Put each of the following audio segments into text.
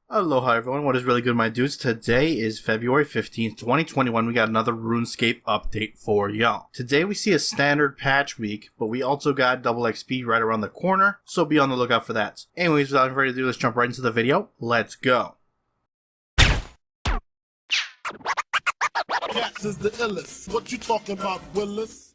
Aloha everyone, what is really good my dudes? Today is February 15th, 2021. We got another RuneScape update for y'all. Today we see a standard patch week, but we also got double XP right around the corner, so be on the lookout for that. Anyways, without further ado, let's jump right into the video. Let's go. Cats is the illest. What you talking about, Willis?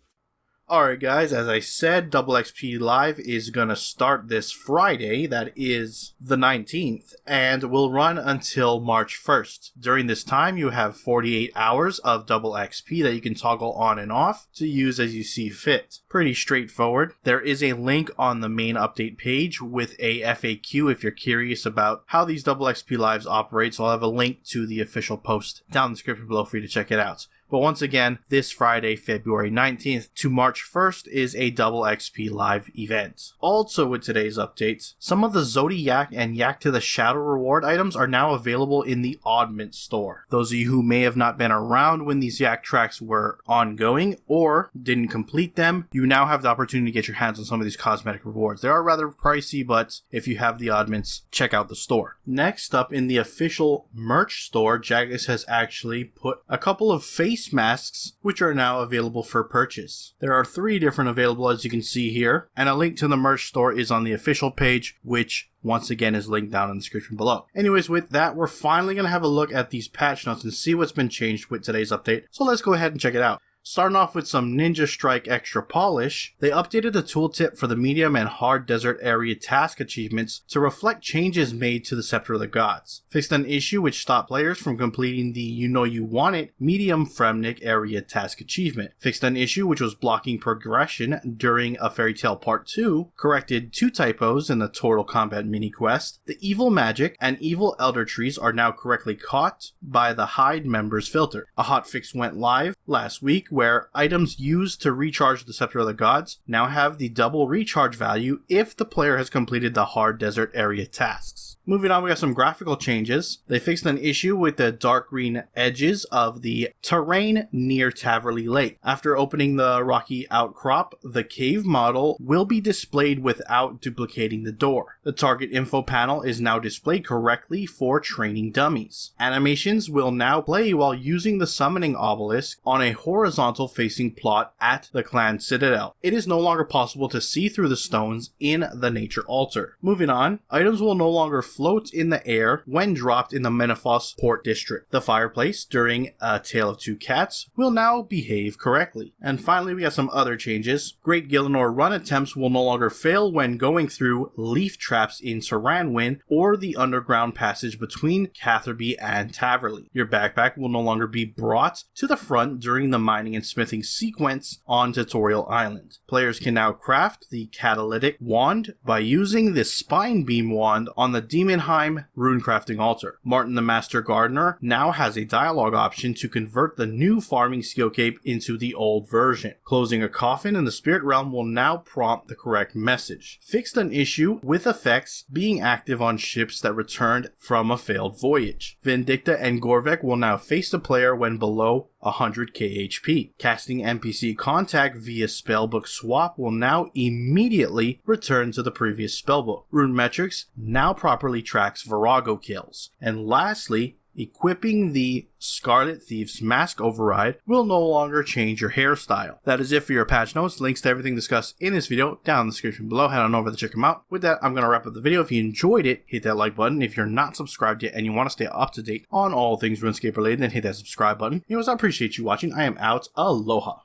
Alright guys, as I said, Double XP Live is gonna start this Friday, that is the 19th, and will run until March 1st. During this time, you have 48 hours of Double XP that you can toggle on and off to use as you see fit. Pretty straightforward. There is a link on the main update page with a FAQ if you're curious about how these Double XP Lives operate, so I'll have a link to the official post down in the description below for you to check it out. But once again, this Friday, February 19th to March 1st is a Double XP Live event. Also with today's updates, some of the Zodiac and Yak to the Shadow reward items are now available in the Oddment store. Those of you who may have not been around when these Yak tracks were ongoing or didn't complete them, you now have the opportunity to get your hands on some of these cosmetic rewards. They are rather pricey, but if you have the Oddments, check out the store. Next up in the official merch store, Jagex has actually put a couple of Facemasks, which are now available for purchase. There are 3 different available as you can see here, and a link to the merch store is on the official page, which once again is linked down in the description below. Anyways, with that, we're finally going to have a look at these patch notes and see what's been changed with today's update, so let's go ahead and check it out. Starting off with some Ninja Strike Extra Polish, they updated the tooltip for the medium and hard desert area task achievements to reflect changes made to the Scepter of the Gods. Fixed an issue which stopped players from completing the You Know You Want It medium Fremnik area task achievement. Fixed an issue which was blocking progression during A Fairy Tale Part 2. Corrected 2 typos in the Total Combat mini quest. The Evil Magic and Evil Elder Trees are now correctly caught by the Hide Members filter. A hotfix went live last week where items used to recharge the Scepter of the Gods now have the double recharge value if the player has completed the hard desert area tasks. Moving on, we got some graphical changes. They fixed an issue with the dark green edges of the terrain near Taverley Lake. After opening the rocky outcrop, the cave model will be displayed without duplicating the door. The target info panel is now displayed correctly for training dummies. Animations will now play while using the summoning obelisk on a horizontal facing plot at the clan citadel. It is no longer possible to see through the stones in the nature altar. Moving on, items will no longer float in the air when dropped in the Menefos Port District. The fireplace during A Tale of Two Cats will now behave correctly. And finally, we have some other changes. Great Gielinor run attempts will no longer fail when going through leaf traps in Saranwin or the underground passage between Catherby and Taverley. Your backpack will no longer be brought to the front during the mining and smithing sequence on Tutorial Island. Players can now craft the catalytic wand by using the spine beam wand on the Demonheim runecrafting altar. Martin the Master Gardener now has a dialogue option to convert the new farming skill cape into the old version. Closing a coffin in the spirit realm will now prompt the correct message. Fixed an issue with effects being active on ships that returned from a failed voyage. Vindicta and Gorvek will now face the player when below 100k HP. Casting NPC contact via spellbook swap will now immediately return to the previous spellbook. Rune metrics now properly tracks Virago kills. And lastly, equipping the Scarlet Thief's mask override will no longer change your hairstyle. That is it for your patch notes. Links to everything discussed in this video down in the description below. Head on over to check them out. With that, I'm going to wrap up the video. If you enjoyed it, hit that like button. If you're not subscribed yet and you want to stay up to date on all things RuneScape related, then hit that subscribe button. Anyways, I appreciate you watching. I am out. Aloha.